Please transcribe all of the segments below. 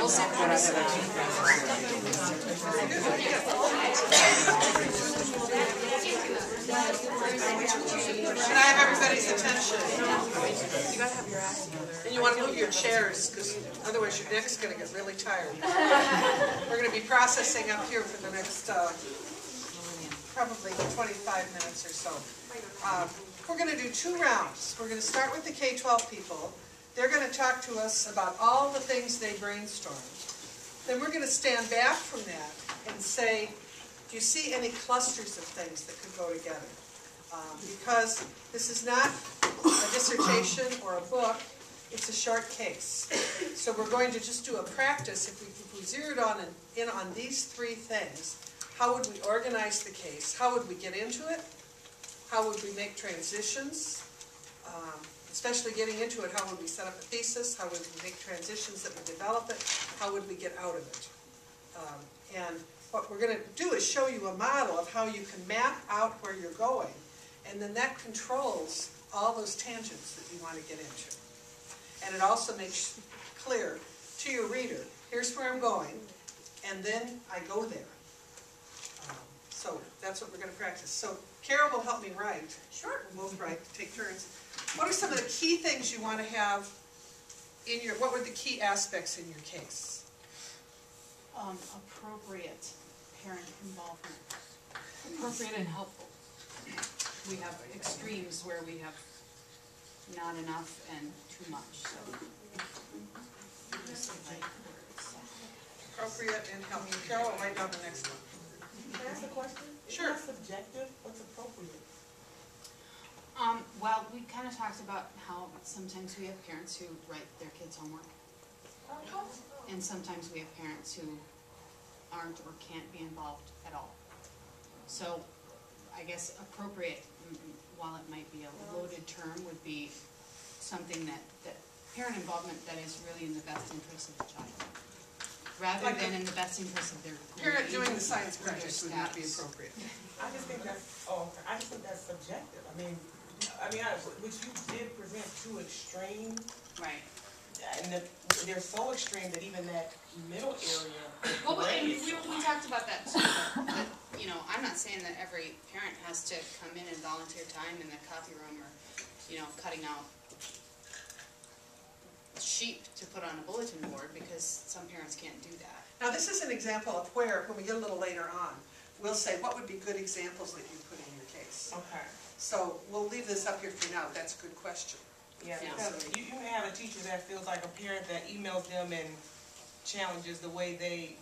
Can I have everybody's attention? You gotta have your ass together. And you want to move your chairs, because otherwise your neck's going to get really tired. We're going to be processing up here for the next probably 25 minutes or so. We're going to do 2 rounds. We're going to start with the K-12 people. They're going to talk to us about all the things they brainstormed. Then we're going to stand back from that and say, do you see any clusters of things that could go together? Because this is not a dissertation or a book, it's a short case. So we're going to just do a practice. If we zeroed in on these 3 things, how would we organize the case? How would we get into it? How would we make transitions? Especially getting into it, how would we set up a thesis? How would we make transitions that would develop it? How would we get out of it? And what we're going to do is show you a model of how you can map out where you're going, and then that controls all those tangents that you want to get into. And it also makes clear to your reader, here's where I'm going, and then I go there. So that's what we're going to practice. So Carol will help me write. Sure. We'll both write, take turns. What are some of the key things you want to have in your, what were the key aspects in your case? Appropriate parent involvement. Appropriate and helpful. We have extremes where we have not enough and too much. So. Appropriate and helpful. Carol, write down the next one. Can I ask a question? Sure. Is that subjective? What's appropriate? Well, we kind of talked about how sometimes we have parents who write their kids' homework. And sometimes we have parents who aren't or can't be involved at all. So I guess appropriate, while it might be a loaded term, would be something that parent involvement that is really in the best interest of the child, rather than in the best interest of their parent doing the science project would not be appropriate. I just think that's I just think that's subjective. I mean, which you did present 2 extremes, right? And they're so extreme that even that middle area. Well, and we talked about that too. But, you know, I'm not saying that every parent has to come in and volunteer time in the coffee room, or, you know, cutting out sheep to put on a bulletin board, because some parents can't do that. Now this is an example of where, when we get a little later on, we'll say what would be good examples that you put in your case. Okay. So we'll leave this up here for now. That's a good question. Yeah, because you may have a teacher that feels like a parent that emails them and challenges the way they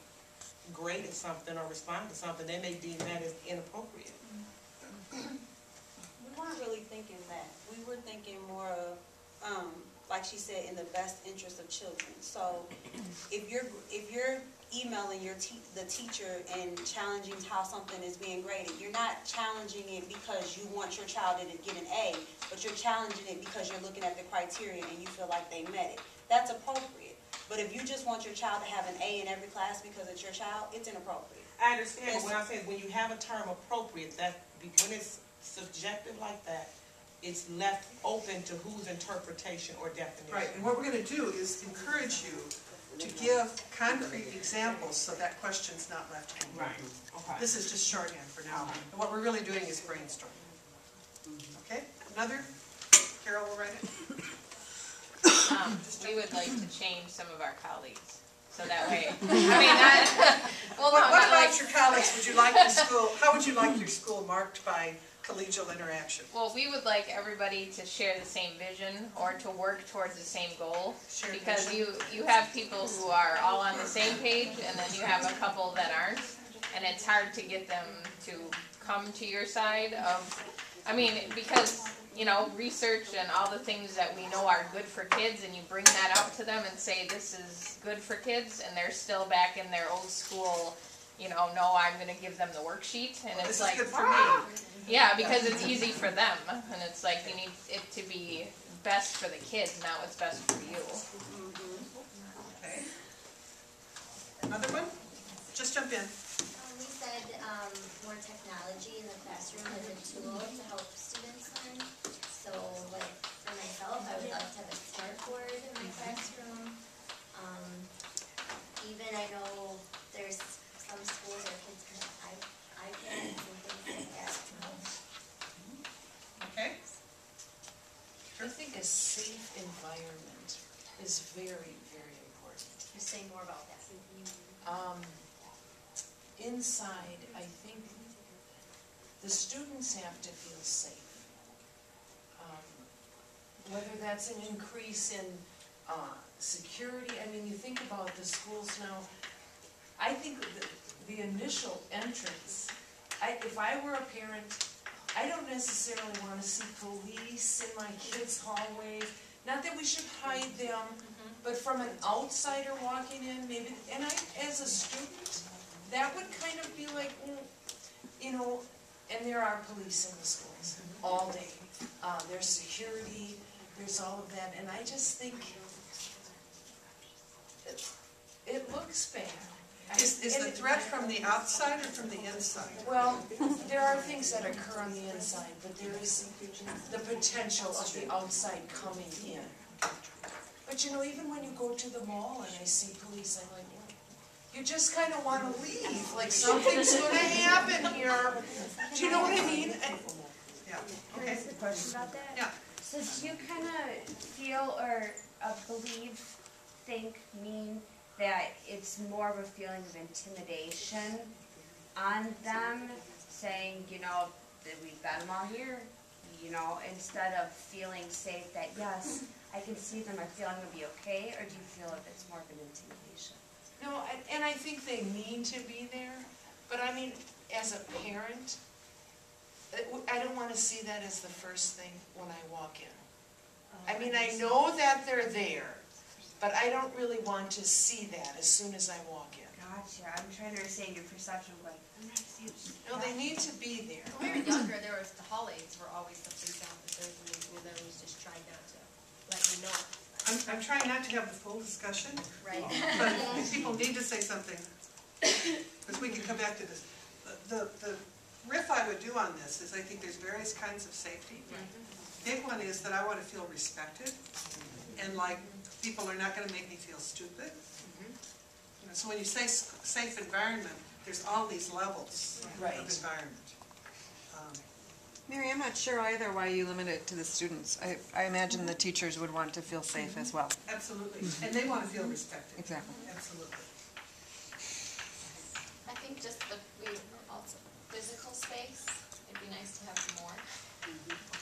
graded something or responded to something. They may deem that as inappropriate. We weren't really thinking that. We were thinking more of, like she said, in the best interest of children. So if you're emailing the teacher and challenging how something is being graded, you're not challenging it because you want your child to get an A, but you're challenging it because you're looking at the criteria and you feel like they met it. That's appropriate. But if you just want your child to have an A in every class because it's your child, it's inappropriate. I understand, but what I'm saying is when you have a term appropriate, that when it's subjective like that, it's left open to whose interpretation or definition. Right, and what we're going to do is encourage you to give concrete examples so that question's not left hanging. Right. Okay. This is just shorthand for now. And what we're really doing is brainstorming. Okay? Another? Carol will write it. We would like to change some of our colleagues. So that way, I mean, that, well, what about your colleagues? Would you like your school, how would you like your school marked by collegial interaction? Well, we would like everybody to share the same vision or to work towards the same goal. Because you have people who are all on the same page, and then you have a couple that aren't, and it's hard to get them to come to your side of, I mean, because, you know, research and all the things that we know are good for kids, and you bring that up to them and say this is good for kids, and they're still back in their old school, you know, no, I'm going to give them the worksheet, and it's like, this is good for me. Yeah, because it's easy for them, and it's like you need it to be best for the kids, not what's best for you. Okay. Another one? Just jump in. We said more technology in the classroom as a tool to help students learn. So, like, for myself, I would love to have a smart board in my classroom. is very, very important. Just say more about that. Inside, I think the students have to feel safe. Whether that's an increase in security, I mean, you think about the schools now, I think the initial entrance, if I were a parent, I don't necessarily want to see police in my kids' hallways. Not that we should hide them, but from an outsider walking in, maybe, and as a student, that would kind of be like, you know, and there are police in the schools all day. There's security, there's all of that, and I just think it looks bad. Is the threat from the outside or from the inside? Well, there are things that occur on the inside, but there is the potential of the outside coming in. But you know, even when you go to the mall and I see police, I'm like, you just kind of want to leave, like something's going to happen here. Do you know what I mean? Yeah. Can I Okay. ask a question about that? Yeah. So do you kind of feel or mean that it's more of a feeling of intimidation on them, saying, you know, that we've got them all here, you know, instead of feeling safe that, yes, I can see them, I feel I'm going to be okay, or do you feel if it's more of an intimidation? No, and I think they need to be there, but I mean, as a parent, I don't want to see that as the first thing when I walk in. I mean, I know that they're there, but I don't really want to see that as soon as I walk in. Gotcha. I'm trying to understand your perception of like, I'm not seeing. No, they need to be there. When we were younger, there was the hallways were always the police officers, and they always just tried not to let me know. I'm trying not to have the full discussion, Right. but people need to say something, because we can come back to this. The riff I would do on this is I think there's various kinds of safety. Big one is that I want to feel respected, and like people are not going to make me feel stupid. You know, so when you say safe environment, there's all these levels of environment. Mary, I'm not sure either why you limit it to the students. I imagine the teachers would want to feel safe as well. Absolutely, and they want to feel respected. Exactly. Absolutely. I think just also physical space, it'd be nice to have more.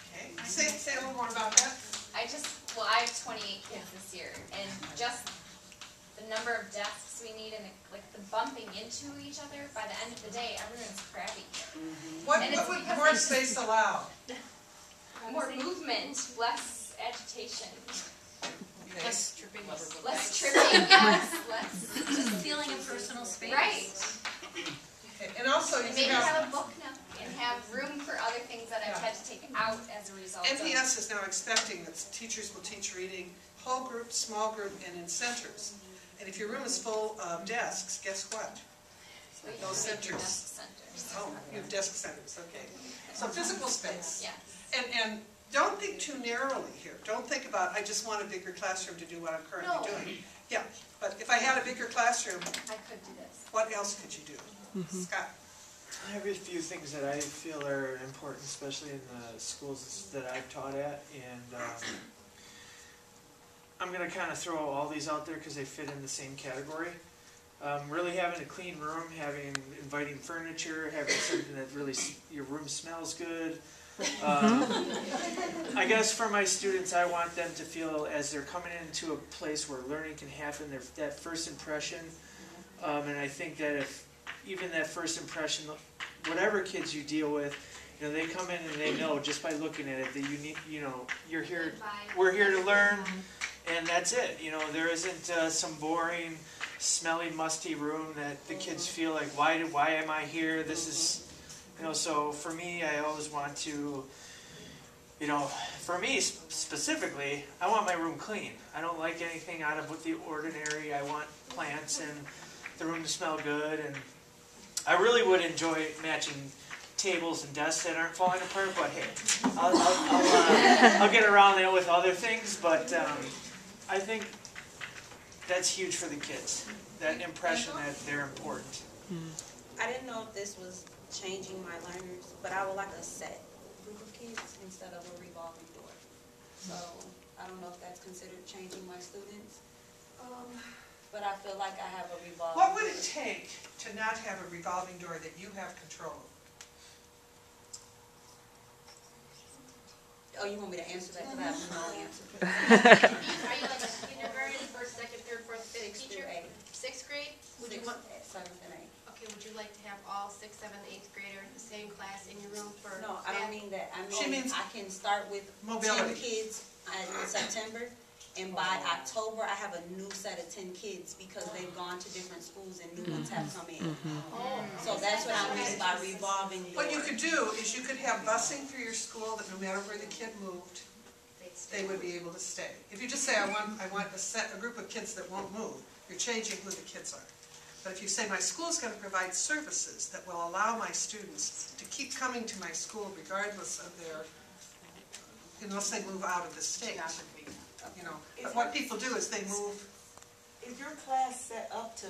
Okay, say a little more about that. I have 28 kids this year, and just the number of desks we need and like the bumping into each other, by the end of the day, everyone's crabby. What would more space allow? More movement, less agitation. Less tripping over books. Less tripping, yes, Just feeling a personal space. right. Okay, and also And you maybe have, have a book nook and have room for other things that I've had to take out as a result of. NPS is now expecting that teachers will teach reading whole group, small group, and in centers. And if your room is full of desks, guess what? So you Those can make your centers. desk centers. Oh, you have desk centers, okay. So physical space. Yes. And don't think too narrowly here. Don't think about, I just want a bigger classroom to do what I'm currently doing. Yeah, but if I had a bigger classroom, I could do this. what else could you do? Scott? I have a few things that I feel are important, especially in the schools that I've taught at, and I'm going to kind of throw all these out there because they fit in the same category. Really having a clean room, having inviting furniture, having something that really, your room smells good. I guess for my students, I want them to feel as they're coming into a place where learning can happen, that first impression. And I think that if even that first impression, whatever kids you deal with, you know, they come in and they know just by looking at it that you need, you know, you're here, we're here to learn, and that's it. You know, there isn't some boring, smelly, musty room that the kids feel like, why am I here? This is, you know, so for me, I always want to, you know, for me specifically, I want my room clean. I don't like anything out of the ordinary. I want plants and the room to smell good, and I really would enjoy matching tables and desks that aren't falling apart, but hey, I'll get around that with other things, but I think that's huge for the kids, that impression that they're important. I didn't know if this was changing my learners, but I would like a set group of kids instead of a revolving door. So I don't know if that's considered changing my students. But I feel like I have a revolving. What would it take to not have a revolving door that you have control of? Oh, you want me to answer that? Because I have no answer. Are you like a kindergarten, first, second, third, fourth, fifth Sixth teacher? through eighth. Sixth grade? Would you want, Seventh and eighth. okay, would you like to have all sixth, seventh, eighth grader in the same class in your room for No, I don't mean that. I She mean, means I can start with 10 mobility. kids in September, and by October, I have a new set of 10 kids because they've gone to different schools and new ones have come in. So that's what I mean by revolving door. What you could do is you could have busing through your school that no matter where the kid moved, they would be able to stay. If you just say, I want a group of kids that won't move, you're changing who the kids are. But if you say, my school's going to provide services that will allow my students to keep coming to my school regardless of their, unless they move out of the state. You know, but what people do is they move. Is your class set up to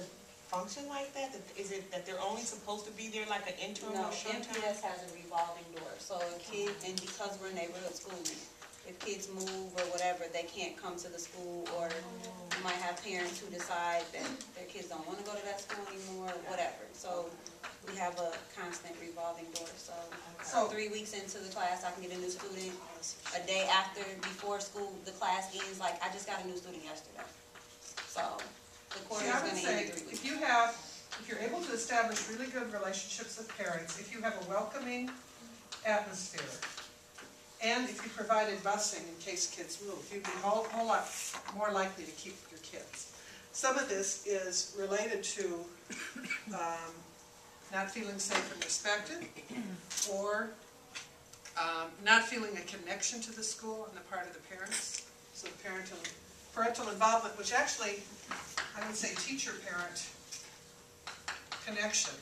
function like that? Is it that they're only supposed to be there like an interim No, or short term? MPS has a revolving door, so a kid, and because we're neighborhood schooling, if kids move or whatever, they can't come to the school, or you might have parents who decide that their kids don't want to go to that school anymore, whatever. So we have a constant revolving door, so 3 weeks into the class, I can get a new student. A day after, before school, the class ends, like, I just got a new student yesterday. So the quarter See, is I would gonna say, end in 3 weeks. if you're able to establish really good relationships with parents, if you have a welcoming atmosphere, and if you provided busing in case kids move, you'd be a whole lot more likely to keep your kids. Some of this is related to not feeling safe and respected, or not feeling a connection to the school on the part of the parents. So the parental involvement, which actually, I would say teacher-parent connection.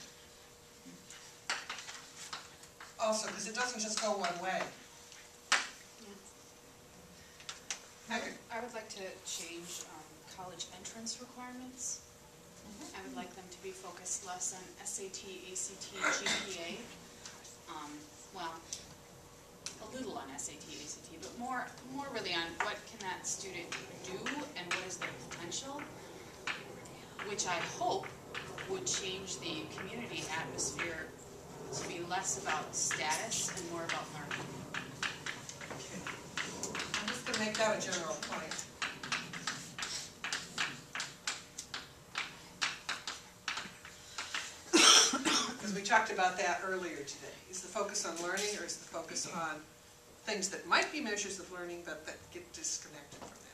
Also, because it doesn't just go one way. I would like to change college entrance requirements. I would like them to be focused less on SAT, ACT, GPA. Well, a little on SAT, ACT, but more really on what can that student do and what is their potential, which I hope would change the community atmosphere to be less about status and more about learning. I'm just going to make that a general point. Because we talked about that earlier today. Is the focus on learning, or is the focus on things that might be measures of learning but that get disconnected from that?